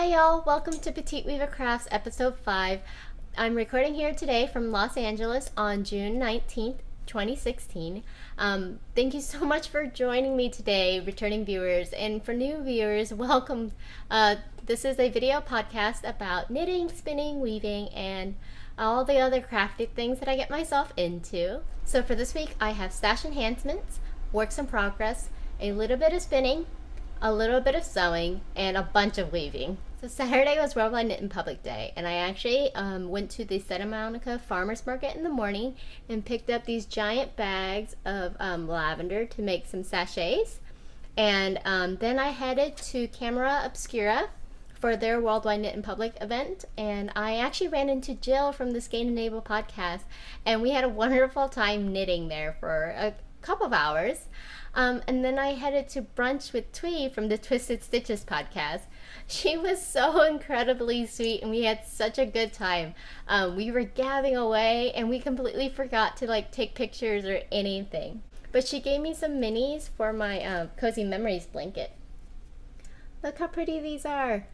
Hi y'all, welcome to Petite Weaver Crafts episode 5. I'm recording here today from Los Angeles on June 19th, 2016. Thank you so much for joining me today, returning viewers, and for new viewers, welcome. This is a video podcast about knitting, spinning, weaving, and all the other crafty things that I get myself into. So for this week, I have stash enhancements, works in progress, a little bit of spinning, a little bit of sewing, and a bunch of weaving. So Saturday was Worldwide Knit in Public Day, and I actually went to the Santa Monica Farmers Market in the morning and picked up these giant bags of lavender to make some sachets. And then I headed to Camera Obscura for their Worldwide Knit in Public event, and I actually ran into Jill from the Skate Enable podcast, and we had a wonderful time knitting there for a couple of hours. And then I headed to brunch with Twee from the Twisted Stitches podcast. She was so incredibly sweet and we had such a good time. We were gabbing away and we completely forgot to take pictures or anything. But she gave me some minis for my Cozy Memories blanket. Look how pretty these are.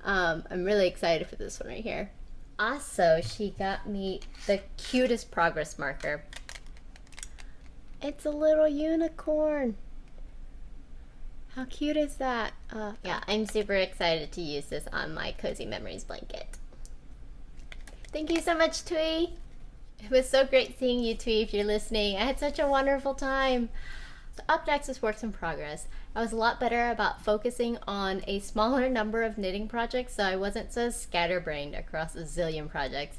I'm really excited for this one right here. Also, she got me the cutest progress marker. It's a little unicorn. How cute is that? Yeah, I'm super excited to use this on my Cozy Memories blanket. Thank you so much, Twee. It was so great seeing you, Twee, if you're listening. I had such a wonderful time. So up next is works in progress. I was a lot better about focusing on a smaller number of knitting projects, so I wasn't so scatterbrained across a zillion projects.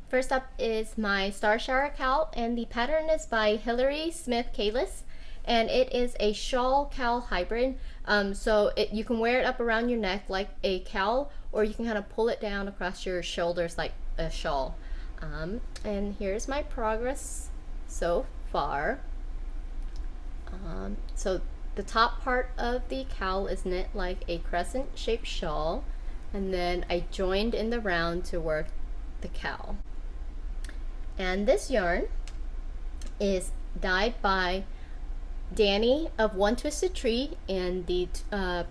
First up is my Starshower cowl, and the pattern is by Hilary Smith Kalis, and it is a shawl cowl hybrid. So you can wear it up around your neck like a cowl, or you can kind of pull it down across your shoulders like a shawl. And here's my progress so far. So the top part of the cowl is knit like a crescent shaped shawl, and then I joined in the round to work the cowl. And this yarn is dyed by Danny of One Twisted Tree and the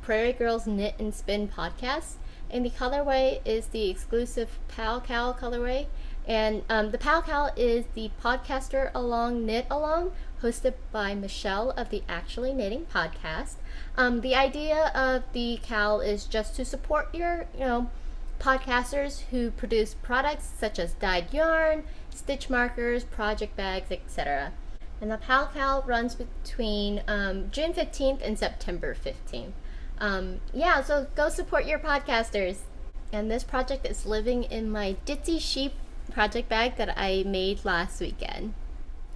Prairie Girls Knit and Spin podcast. And the colorway is the exclusive PALKAL colorway. And the PALKAL is the Podcaster Along Knit Along, hosted by Michelle of the Actually Knitting podcast. The idea of the cowl is just to support your, podcasters who produce products such as dyed yarn, stitch markers, project bags, etc. And the PALKAL runs between June 15th and September 15th. So go support your podcasters. And this project is living in my Ditzy Sheep project bag that I made last weekend.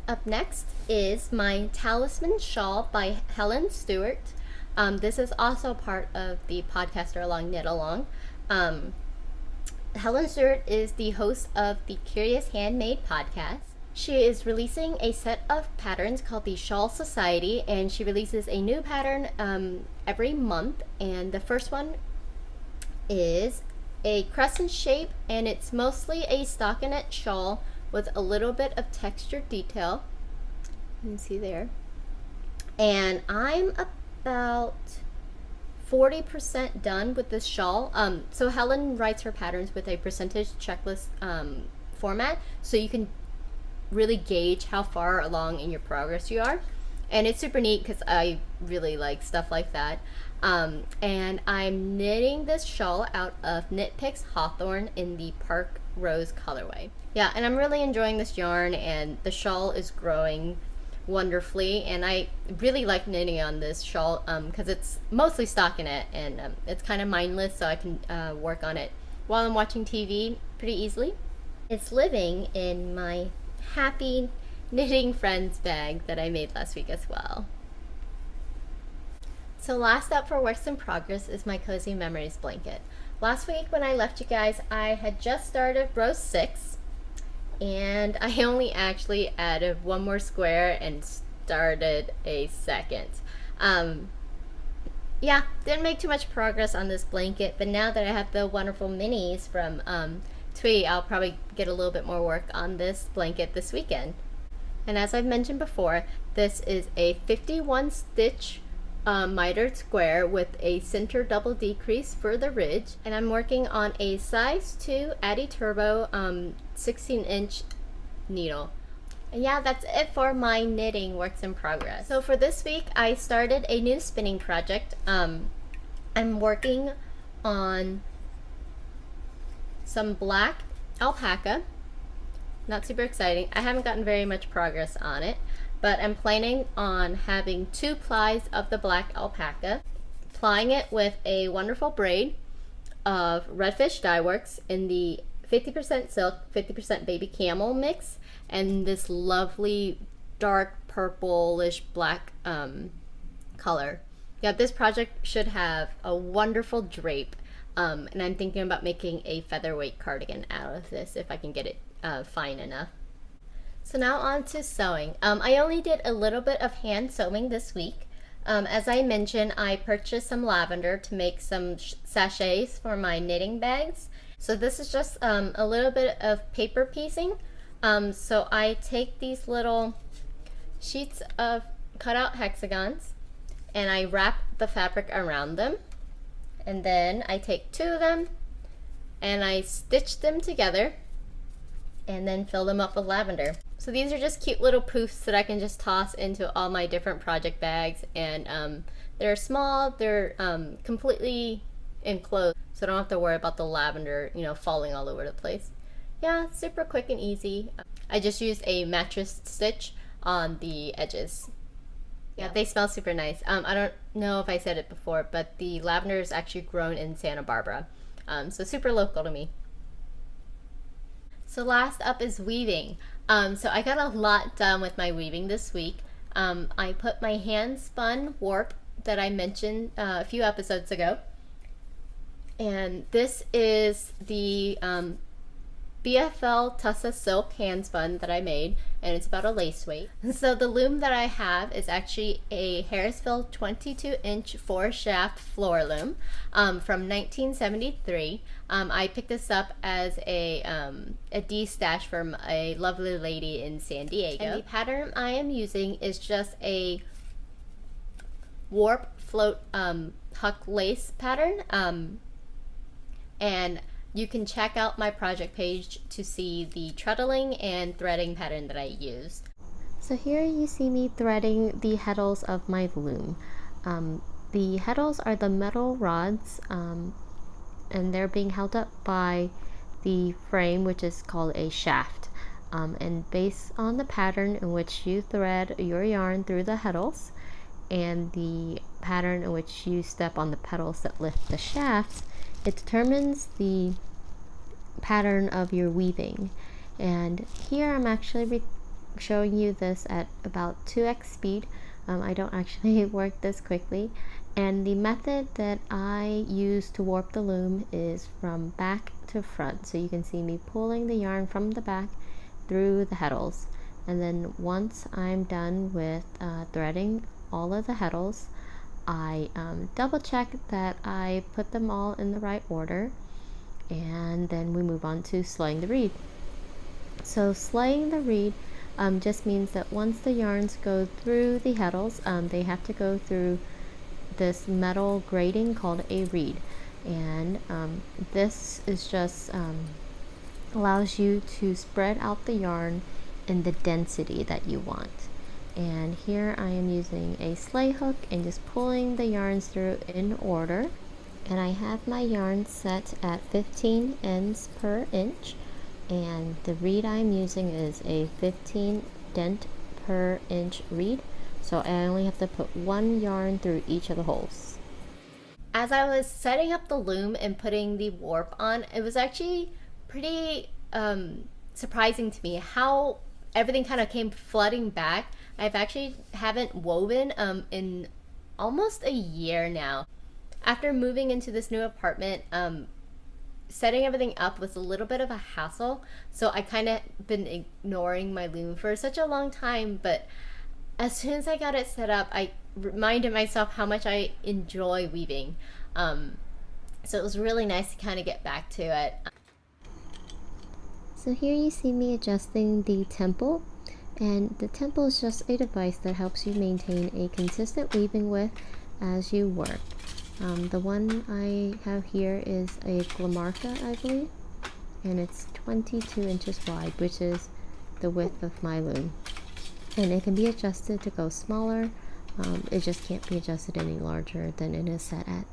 Up next is my Talisman Shawl by Helen Stewart. This is also part of the Podcaster Along Knit Along. Helen Stewart is the host of the Curious Handmade podcast. She is releasing a set of patterns called the Shawl Society, and she releases a new pattern every month. And the first one is a crescent shape, and it's mostly a stockinette shawl with a little bit of textured detail. You can see there. And I'm about 40% done with this shawl. So Helen writes her patterns with a percentage checklist format, so you can really gauge how far along in your progress you are. And it's super neat because I really like stuff like that. And I'm knitting this shawl out of Knit Picks Hawthorne in the Parkrose colorway. Yeah, and I'm really enjoying this yarn, and the shawl is growing wonderfully, and I really like knitting on this shawl because it's mostly stockinette, and it's kind of mindless, so I can work on it while I'm watching TV pretty easily. It's living in my Happy Knitting Friends bag that I made last week as well. So last up for works in progress is my Cozy Memories blanket. Last week when I left you guys, I had just started row 6, and I only actually added one more square and started a second. Didn't make too much progress on this blanket, but now that I have the wonderful minis from Twee, I'll probably get a little bit more work on this blanket this weekend. And as I've mentioned before, this is a 51 stitch mitered square with a center double decrease for the ridge, and I'm working on a size 2 Addy Turbo 16-inch needle. And yeah, that's it for my knitting works in progress. So for this week, I started a new spinning project. I'm working on some black alpaca. Not super exciting. I haven't gotten very much progress on it, but I'm planning on having 2 plies of the black alpaca, plying it with a wonderful braid of Redfish Dyeworks in the 50% silk, 50% baby camel mix, and this lovely dark purplish black color. Yeah, this project should have a wonderful drape, and I'm thinking about making a featherweight cardigan out of this if I can get it fine enough. So now on to sewing. I only did a little bit of hand sewing this week. As I mentioned, I purchased some lavender to make some sachets for my knitting bags. So this is just a little bit of paper piecing. So I take these little sheets of cutout hexagons and I wrap the fabric around them. And then I take 2 of them and I stitch them together and then fill them up with lavender. So these are just cute little poofs that I can just toss into all my different project bags, and they're small, they're completely enclosed, so I don't have to worry about the lavender, you know, falling all over the place. Yeah, super quick and easy. I just used a mattress stitch on the edges. Yeah, they smell super nice. I don't know if I said it before, but the lavender is actually grown in Santa Barbara, so super local to me. So last up is weaving. So I got a lot done with my weaving this week. I put my hand spun warp that I mentioned a few episodes ago. And this is the BFL Tussa Silk hand spun that I made, and it's about a lace weight. So the loom that I have is actually a Harrisville 22-inch 4-shaft floor loom from 1973. I picked this up as a D-stash from a lovely lady in San Diego. And the pattern I am using is just a warp float huck lace pattern, and you can check out my project page to see the treadling and threading pattern that I used. So here you see me threading the heddles of my loom. The heddles are the metal rods, and they're being held up by the frame, which is called a shaft. And based on the pattern in which you thread your yarn through the heddles and the pattern in which you step on the pedals that lift the shafts, it determines the pattern of your weaving. And here I'm actually showing you this at about 2x speed. I don't actually work this quickly, and the method that I use to warp the loom is from back to front. So you can see me pulling the yarn from the back through the heddles, and then once I'm done with threading all of the heddles, I double check that I put them all in the right order, and then we move on to slaying the reed. So slaying the reed just means that once the yarns go through the heddles, they have to go through this metal grating called a reed, and this is just allows you to spread out the yarn in the density that you want. And here I am using a sleigh hook and just pulling the yarns through in order. And I have my yarn set at 15 ends per inch, and the reed I'm using is a 15 dent per inch reed, so I only have to put 1 yarn through each of the holes. As I was setting up the loom and putting the warp on, it was actually pretty surprising to me how everything kind of came flooding back. I've actually haven't woven in almost a year now. After moving into this new apartment, setting everything up was a little bit of a hassle, so I kind of been ignoring my loom for such a long time, but as soon as I got it set up, I reminded myself how much I enjoy weaving. So it was really nice to kind of get back to it. So here you see me adjusting the temple, and the temple is just a device that helps you maintain a consistent weaving width as you work. The one I have here is a Glamarca, I believe, and it's 22 inches wide, which is the width of my loom. And it can be adjusted to go smaller. It just can't be adjusted any larger than it is set at.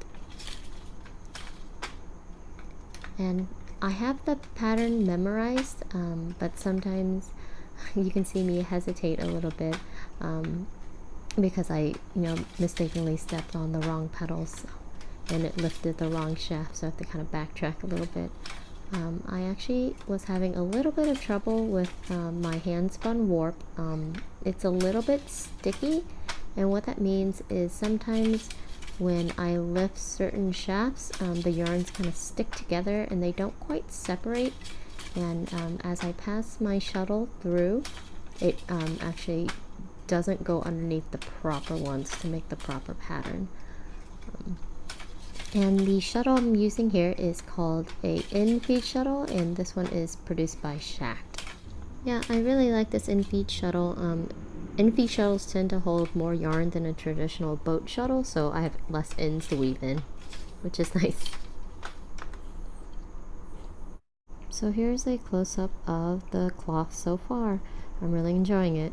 And I have the pattern memorized, but sometimes you can see me hesitate a little bit because I, mistakenly stepped on the wrong petals and it lifted the wrong shaft, so I have to kind of backtrack a little bit. I actually was having a little bit of trouble with my hand spun warp. It's a little bit sticky, and what that means is sometimes when I lift certain shafts, the yarns kind of stick together and they don't quite separate. And as I pass my shuttle through, it actually doesn't go underneath the proper ones to make the proper pattern. And the shuttle I'm using here is called a in-feed shuttle, and this one is produced by Shact. Yeah, I really like this in-feed shuttle. In-feed shuttles tend to hold more yarn than a traditional boat shuttle, so I have less ends to weave in, which is nice. So here's a close-up of the cloth so far. I'm really enjoying it.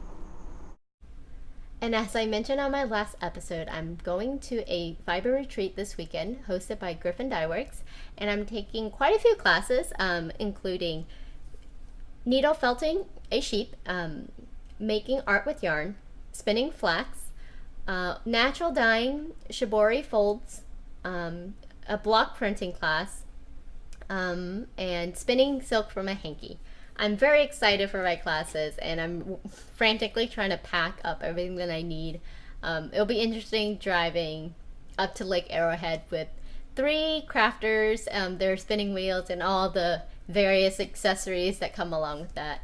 And as I mentioned on my last episode, I'm going to a fiber retreat this weekend hosted by Griffin Dyeworks, and I'm taking quite a few classes, including needle felting a sheep, making art with yarn, spinning flax, natural dyeing shibori folds, a block printing class, and spinning silk from a hanky. I'm very excited for my classes, and I'm frantically trying to pack up everything that I need. It'll be interesting driving up to Lake Arrowhead with 3 crafters, their spinning wheels, and all the various accessories that come along with that.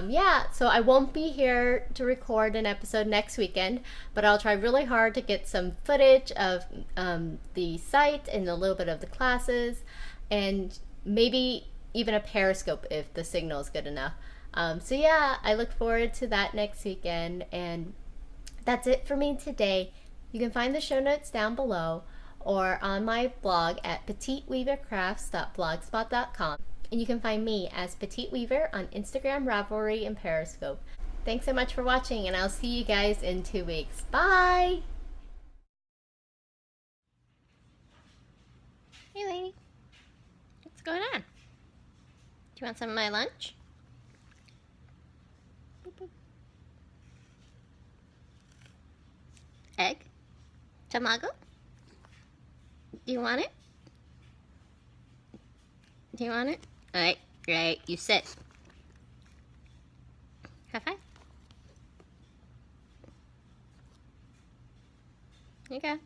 Yeah, so I won't be here to record an episode next weekend, but I'll try really hard to get some footage of the site and a little bit of the classes, and maybe even a periscope if the signal is good enough. So yeah, I look forward to that next weekend, and that's it for me today. You can find the show notes down below or on my blog at petiteweavercrafts.blogspot.com. And you can find me as Petite Weaver on Instagram, Ravelry, and Periscope. Thanks so much for watching, and I'll see you guys in 2 weeks. Bye! Hey lady, what's going on? Do you want some of my lunch? Boop, boop. Egg? Tamago? Do you want it? Do you want it? Alright, right, you sit. High five. Here you go.